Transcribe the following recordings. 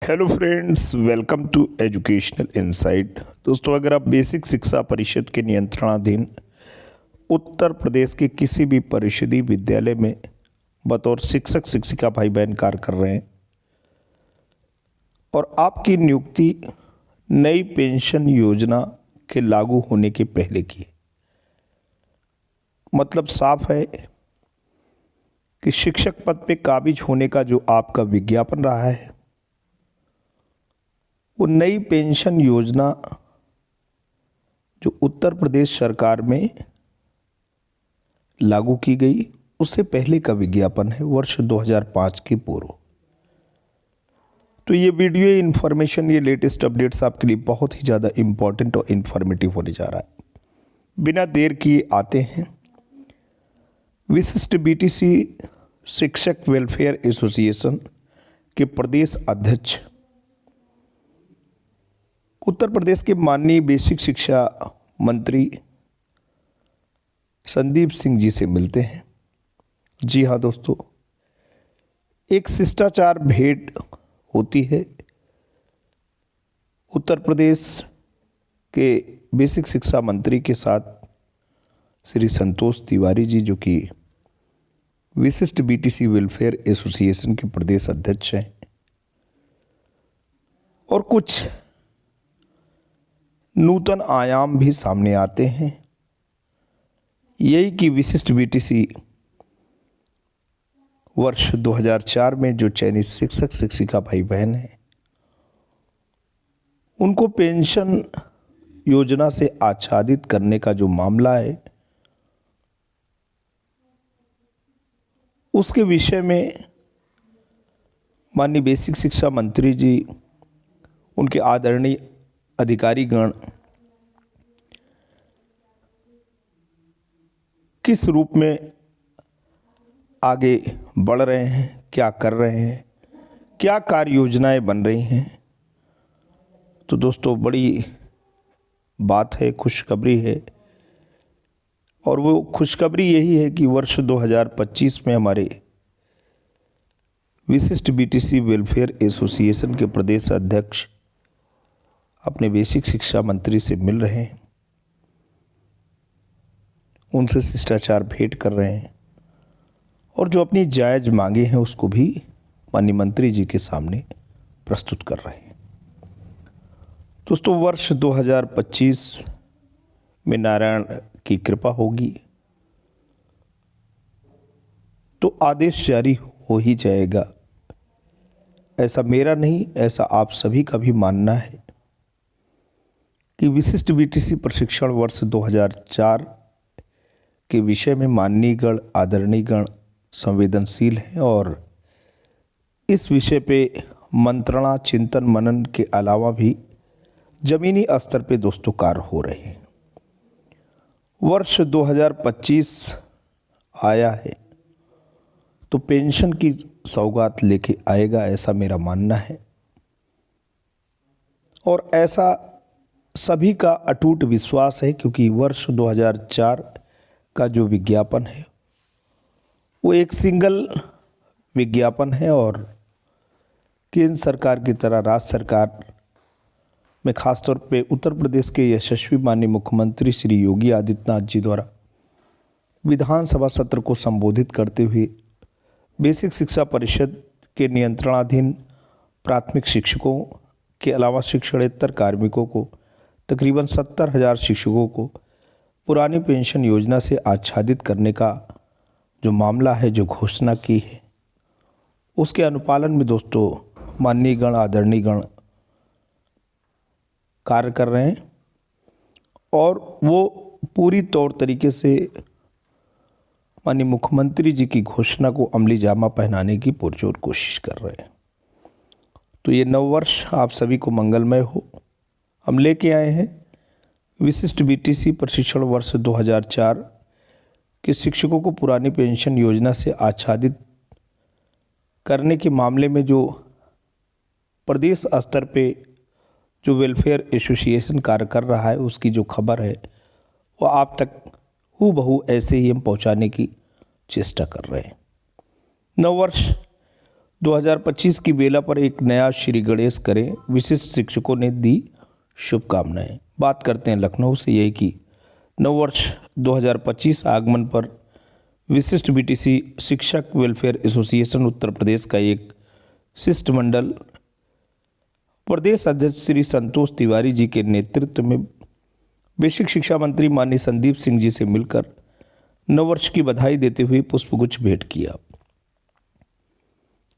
Hello friends, welcome to educational insight. दोस्तों, अगर आप बेसिक शिक्षा परिषद के नियंत्रणाधीन उत्तर प्रदेश के किसी भी परिषदीय विद्यालय में बतौर शिक्षक शिक्षिका भाई बहन कार्य कर रहे हैं और आपकी नियुक्ति नई पेंशन योजना के लागू होने के पहले की है, मतलब साफ है कि शिक्षक पद पे काबिज होने का जो आपका विज्ञापन रहा है वो नई पेंशन योजना जो उत्तर प्रदेश सरकार में लागू की गई उससे पहले का विज्ञापन है, वर्ष 2005 के पूर्व। तो ये वीडियो इन्फॉर्मेशन, ये लेटेस्ट अपडेट्स आपके लिए बहुत ही ज़्यादा इम्पोर्टेंट और इन्फॉर्मेटिव होने जा रहा है। बिना देर किए आते हैं विशिष्ट बीटीसी शिक्षक वेलफेयर एसोसिएशन के प्रदेश अध्यक्ष उत्तर प्रदेश के माननीय बेसिक शिक्षा मंत्री संदीप सिंह जी से मिलते हैं। जी हाँ दोस्तों, एक शिष्टाचार भेंट होती है उत्तर प्रदेश के बेसिक शिक्षा मंत्री के साथ श्री संतोष तिवारी जी, जो कि विशिष्ट बीटीसी वेलफेयर एसोसिएशन के प्रदेश अध्यक्ष हैं, और कुछ नूतन आयाम भी सामने आते हैं। यही कि विशिष्ट बीटीसी वर्ष 2004 में जो चयनित शिक्षक शिक्षिका भाई बहन हैं उनको पेंशन योजना से आच्छादित करने का जो मामला है उसके विषय में माननीय बेसिक शिक्षा मंत्री जी, उनके आदरणीय अधिकारीगण किस रूप में आगे बढ़ रहे हैं, क्या कर रहे हैं, क्या कार्य योजनाएं बन रही हैं। तो दोस्तों, बड़ी बात है, खुशखबरी है, और वो खुशखबरी यही है कि वर्ष 2025 में हमारे विशिष्ट बीटीसी वेलफेयर एसोसिएशन के प्रदेश अध्यक्ष अपने बेसिक शिक्षा मंत्री से मिल रहे हैं, उनसे शिष्टाचार भेंट कर रहे हैं, और जो अपनी जायज़ मांगे हैं उसको भी माननीय मंत्री जी के सामने प्रस्तुत कर रहे हैं। दोस्तों, वर्ष 2025 में नारायण की कृपा होगी तो आदेश जारी हो ही जाएगा। ऐसा मेरा नहीं, ऐसा आप सभी का भी मानना है कि विशिष्ट बीटीसी प्रशिक्षण वर्ष 2004 के विषय में माननीयगण आदरणीयगण संवेदनशील हैं, और इस विषय पे मंत्रणा चिंतन मनन के अलावा भी जमीनी स्तर पे दोस्तों कार्य हो रहे हैं। वर्ष 2025 आया है तो पेंशन की सौगात लेके आएगा, ऐसा मेरा मानना है, और ऐसा सभी का अटूट विश्वास है, क्योंकि वर्ष 2004 का जो विज्ञापन है वो एक सिंगल विज्ञापन है, और केंद्र सरकार की तरह राज्य सरकार में खासतौर पे उत्तर प्रदेश के यशस्वी माननीय मुख्यमंत्री श्री योगी आदित्यनाथ जी द्वारा विधानसभा सत्र को संबोधित करते हुए बेसिक शिक्षा परिषद के नियंत्रणाधीन प्राथमिक शिक्षकों के अलावा शिक्षणेतर कार्मिकों को तकरीबन 70,000 शिक्षकों को पुरानी पेंशन योजना से आच्छादित करने का जो मामला है, जो घोषणा की है, उसके अनुपालन में दोस्तों माननीय गण आदरणीय गण कार्य कर रहे हैं, और वो पूरी तौर तरीके से माननीय मुख्यमंत्री जी की घोषणा को अमली जामा पहनाने की पुरजोर कोशिश कर रहे हैं। तो ये नव वर्ष आप सभी को मंगलमय हो। हम लेके आए हैं विशिष्ट बीटीसी प्रशिक्षण वर्ष 2004 के शिक्षकों को पुरानी पेंशन योजना से आच्छादित करने के मामले में जो प्रदेश स्तर पे जो वेलफेयर एसोसिएशन कार्य कर रहा है उसकी जो खबर है वो आप तक हूबहू ऐसे ही हम पहुंचाने की चेष्टा कर रहे हैं। नववर्ष 2025 की बेला पर एक नया श्री गणेश करें, विशिष्ट शिक्षकों ने दी शुभकामनाएं। बात करते हैं लखनऊ से, यही कि नववर्ष 2025 आगमन पर विशिष्ट बीटीसी शिक्षक वेलफेयर एसोसिएशन उत्तर प्रदेश का एक शिष्टमंडल प्रदेश अध्यक्ष श्री संतोष तिवारी जी के नेतृत्व में बेसिक शिक्षा मंत्री माननीय संदीप सिंह जी से मिलकर नववर्ष की बधाई देते हुए पुष्पगुच्छ भेंट किया।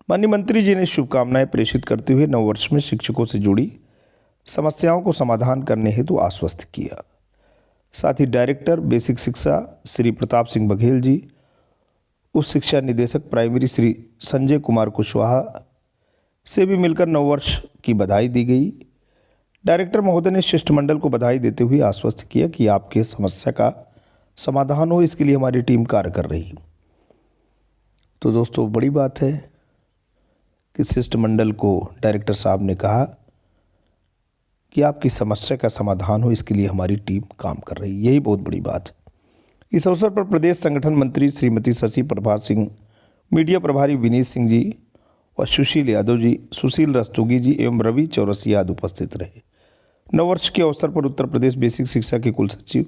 माननीय मंत्री जी ने शुभकामनाएं प्रेषित करते हुए नववर्ष में शिक्षकों से जुड़ी समस्याओं को समाधान करने हेतु आश्वस्त किया। साथ ही डायरेक्टर बेसिक शिक्षा श्री प्रताप सिंह बघेल जी, उप शिक्षा निदेशक प्राइमरी श्री संजय कुमार कुशवाहा से भी मिलकर नववर्ष की बधाई दी गई। डायरेक्टर महोदय ने शिष्टमंडल को बधाई देते हुए आश्वस्त किया कि आपके समस्या का समाधान हो, इसके लिए हमारी टीम कार्य कर रही। तो दोस्तों बड़ी बात है कि शिष्टमंडल को डायरेक्टर साहब ने कहा कि आपकी समस्या का समाधान हो, इसके लिए हमारी टीम काम कर रही, यही बहुत बड़ी बात है। इस अवसर पर प्रदेश संगठन मंत्री श्रीमती शशि प्रभा सिंह, मीडिया प्रभारी विनीत सिंह जी और सुशील यादव जी, सुशील रस्तोगी जी एवं रवि चौरसिया आदि उपस्थित रहे। नववर्ष के अवसर पर उत्तर प्रदेश बेसिक शिक्षा के कुल सचिव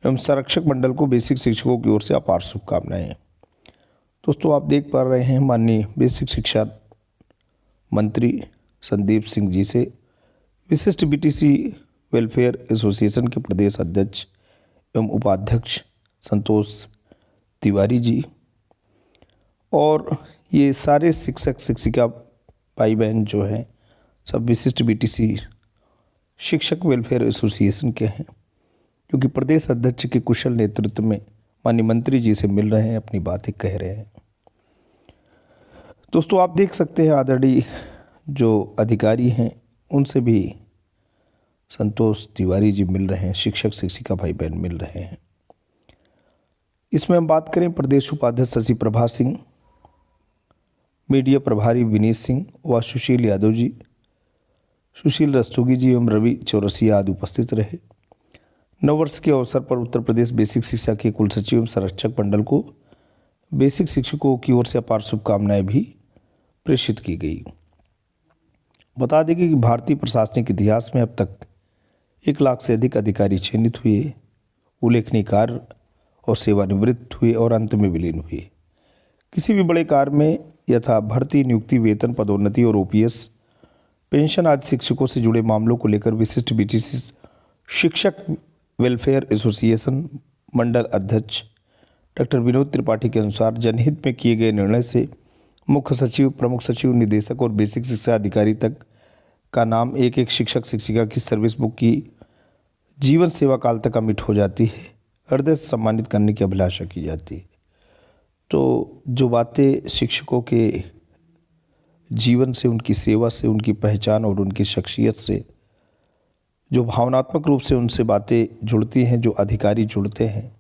एवं संरक्षक मंडल को बेसिक शिक्षकों की ओर से अपार शुभकामनाएं। दोस्तों आप देख पा रहे हैं माननीय बेसिक शिक्षा मंत्री संदीप सिंह जी से विशिष्ट बीटीसी वेलफेयर एसोसिएशन के प्रदेश अध्यक्ष एवं उपाध्यक्ष संतोष तिवारी जी और ये सारे शिक्षक शिक्षिका भाई बहन जो हैं सब विशिष्ट बीटीसी शिक्षक वेलफेयर एसोसिएशन के हैं, क्योंकि प्रदेश अध्यक्ष के कुशल नेतृत्व में माननीय मंत्री जी से मिल रहे हैं, अपनी बातें कह रहे हैं। दोस्तों आप देख सकते हैं आदरणीय जो अधिकारी हैं उनसे भी संतोष तिवारी जी मिल रहे हैं, शिक्षक शिक्षिका भाई बहन मिल रहे हैं। इसमें हम बात करें प्रदेश उपाध्यक्ष शशि प्रभा सिंह, मीडिया प्रभारी विनीत सिंह व सुशील यादव जी, सुशील रस्तोगी जी एवं रवि चौरसिया आदि उपस्थित रहे। नववर्ष के अवसर पर उत्तर प्रदेश बेसिक शिक्षा के कुल सचिव एवं संरक्षक मंडल को बेसिक शिक्षकों की ओर से अपार शुभकामनाएं भी प्रेषित की गई। बता दें कि भारतीय प्रशासनिक इतिहास में अब तक 1 लाख से अधिक अधिकारी चयनित हुए, उल्लेखनीय कार्य और सेवानिवृत्त हुए और अंत में विलीन हुए। किसी भी बड़े कार्य में यथा भर्ती, नियुक्ति, वेतन, पदोन्नति और ओपीएस, पेंशन आदि शिक्षकों से जुड़े मामलों को लेकर विशिष्ट बीटीसी शिक्षक वेलफेयर एसोसिएशन मंडल अध्यक्ष डॉक्टर विनोद त्रिपाठी के अनुसार जनहित में किए गए निर्णय से मुख्य सचिव, प्रमुख सचिव, निदेशक और बेसिक शिक्षा अधिकारी तक का नाम एक एक शिक्षक शिक्षिका की सर्विस बुक की जीवन सेवा काल तक अमिट हो जाती है। हृदय से सम्मानित करने की अभिलाषा की जाती है। तो जो बातें शिक्षकों के जीवन से, उनकी सेवा से, उनकी पहचान और उनकी शख्सियत से जो भावनात्मक रूप से उनसे बातें जुड़ती हैं, जो अधिकारी जुड़ते हैं,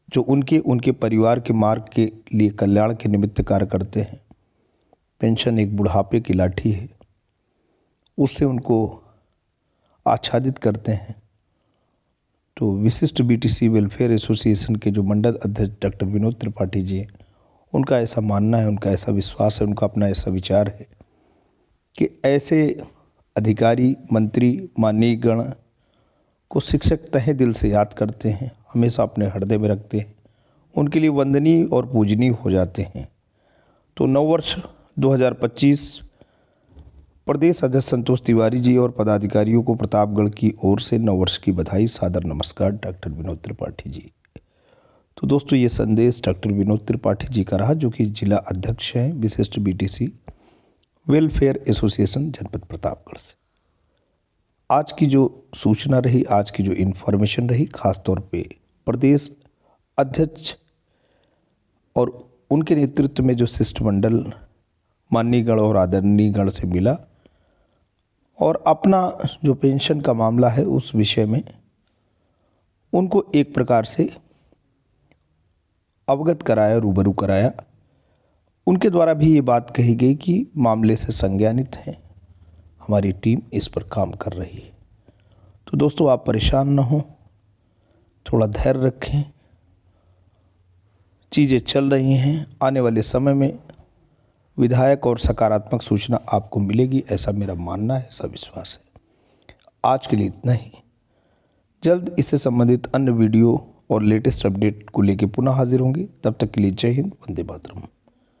जो उनके परिवार के मार्ग के लिए कल्याण के निमित्त कार्य करते हैं। पेंशन एक बुढ़ापे की लाठी है, उससे उनको आच्छादित करते हैं। तो विशिष्ट बीटीसी वेलफेयर एसोसिएशन के जो मंडल अध्यक्ष डॉक्टर विनोद त्रिपाठी जी हैं, उनका ऐसा मानना है, उनका ऐसा विश्वास है, उनका अपना ऐसा विचार है कि ऐसे अधिकारी, मंत्री, माननीय गण को शिक्षक तहे दिल से याद करते हैं, हमेशा अपने हृदय में रखते हैं, उनके लिए वंदनीय और पूजनीय हो जाते हैं। तो नववर्ष 2025 प्रदेश अध्यक्ष संतोष तिवारी जी और पदाधिकारियों को प्रतापगढ़ की ओर से नववर्ष की बधाई, सादर नमस्कार डॉक्टर विनोद त्रिपाठी जी। तो दोस्तों ये संदेश डॉक्टर विनोद त्रिपाठी जी का रहा, जो कि जिला अध्यक्ष हैं विशिष्ट बीटीसी वेलफेयर एसोसिएशन जनपद प्रतापगढ़ से। आज की जो सूचना रही, आज की जो इन्फॉर्मेशन रही, खास तौर पे प्रदेश अध्यक्ष और उनके नेतृत्व में जो शिष्टमंडल माननीय गण और आदरणीय गण से मिला और अपना जो पेंशन का मामला है उस विषय में उनको एक प्रकार से अवगत कराया, रूबरू कराया। उनके द्वारा भी ये बात कही गई कि मामले से संज्ञानित हैं, हमारी टीम इस पर काम कर रही है। तो दोस्तों आप परेशान न हो, थोड़ा धैर्य रखें, चीज़ें चल रही हैं। आने वाले समय में विधायक और सकारात्मक सूचना आपको मिलेगी, ऐसा मेरा मानना है, ऐसा विश्वास है। आज के लिए इतना ही। जल्द इससे संबंधित अन्य वीडियो और लेटेस्ट अपडेट को लेकर पुनः हाजिर होंगे। तब तक के लिए जय हिंद, वंदे मातरम।